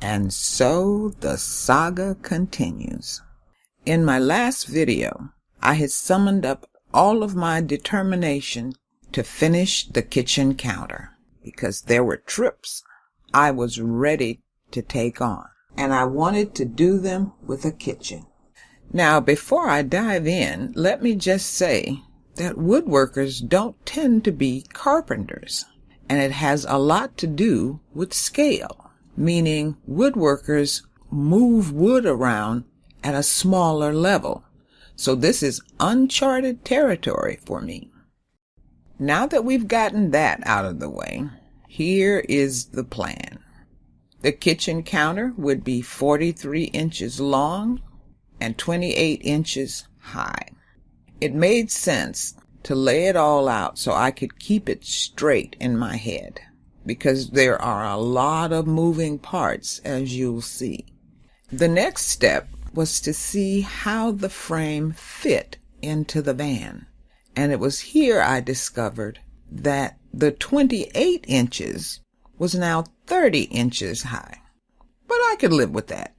And so the saga continues. In my last video, I had summoned up all of my determination to finish the kitchen counter because there were trips I was ready to take on, and I wanted to do them with a kitchen. Now, before I dive in, let me just say that woodworkers don't tend to be carpenters, and it has a lot to do with scale, meaning woodworkers move wood around at a smaller level. So this is uncharted territory for me. Now that we've gotten that out of the way, here is the plan. The kitchen counter would be 43 inches long and 28 inches high. It made sense to lay it all out so I could keep it straight in my head, because there are a lot of moving parts, as you'll see. The next step was to see how the frame fit into the van, and it was here I discovered that the 28 inches was now 30 inches high, but I could live with that.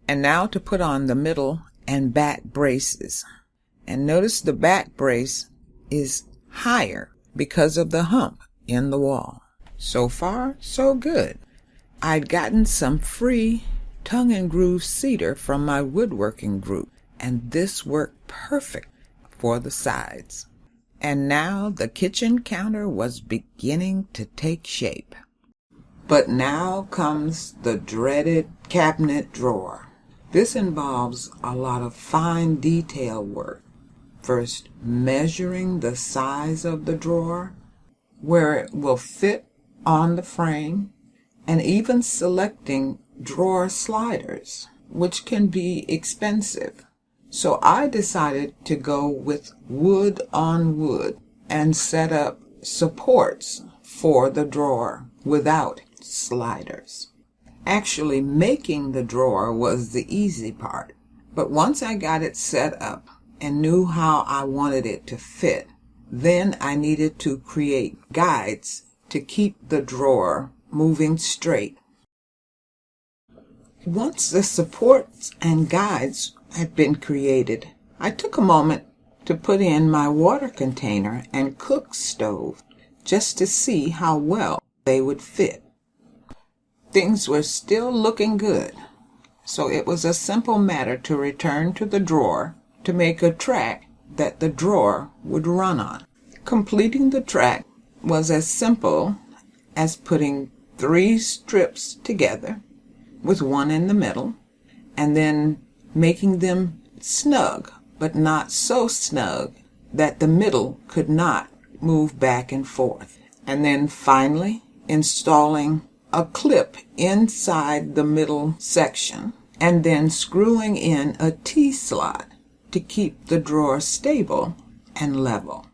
And now to put on the middle and back braces. And notice the back brace is higher because of the hump in the wall. So far, so good. I'd gotten some free tongue and groove cedar from my woodworking group, and this worked perfect for the sides. And now the kitchen counter was beginning to take shape. But now comes the dreaded cabinet drawer. This involves a lot of fine detail work. First, measuring the size of the drawer, where it will fit on the frame, and even selecting drawer sliders, which can be expensive. So I decided to go with wood on wood and set up supports for the drawer without sliders. Actually, making the drawer was the easy part, but once I got it set up and knew how I wanted it to fit, then I needed to create guides to keep the drawer moving straight. Once the supports and guides had been created, I took a moment to put in my water container and cook stove just to see how well they would fit. Things were still looking good, so it was a simple matter to return to the drawer to make a track that the drawer would run on. Completing the track was as simple as putting 3 strips together with one in the middle, and then making them snug, but not so snug that the middle could not move back and forth. And then finally installing a clip inside the middle section, and then screwing in a T-slot to keep the drawer stable and level.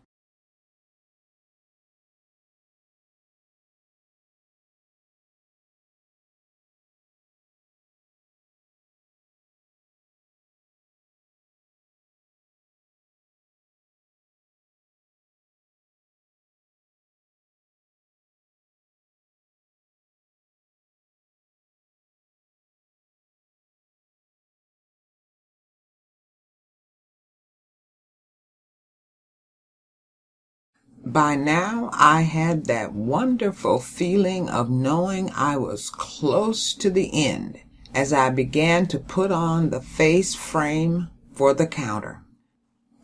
By now, I had that wonderful feeling of knowing I was close to the end as I began to put on the face frame for the counter.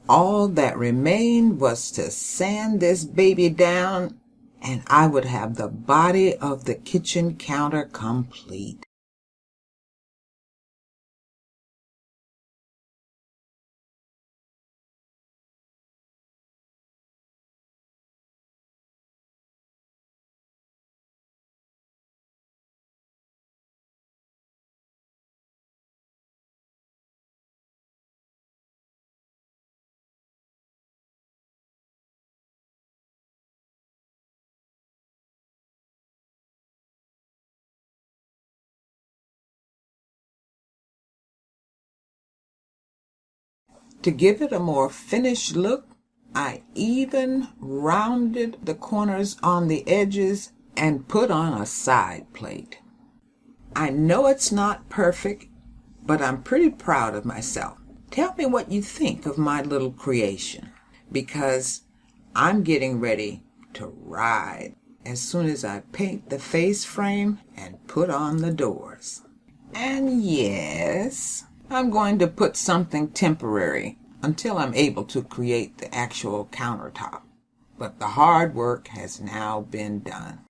All that remained was to sand this baby down, and I would have the body of the kitchen counter complete. To give it a more finished look, I even rounded the corners on the edges and put on a side plate. I know it's not perfect, but I'm pretty proud of myself. Tell me what you think of my little creation, because I'm getting ready to ride as soon as I paint the face frame and put on the doors. And yes, I'm going to put something temporary until I'm able to create the actual countertop. But the hard work has now been done.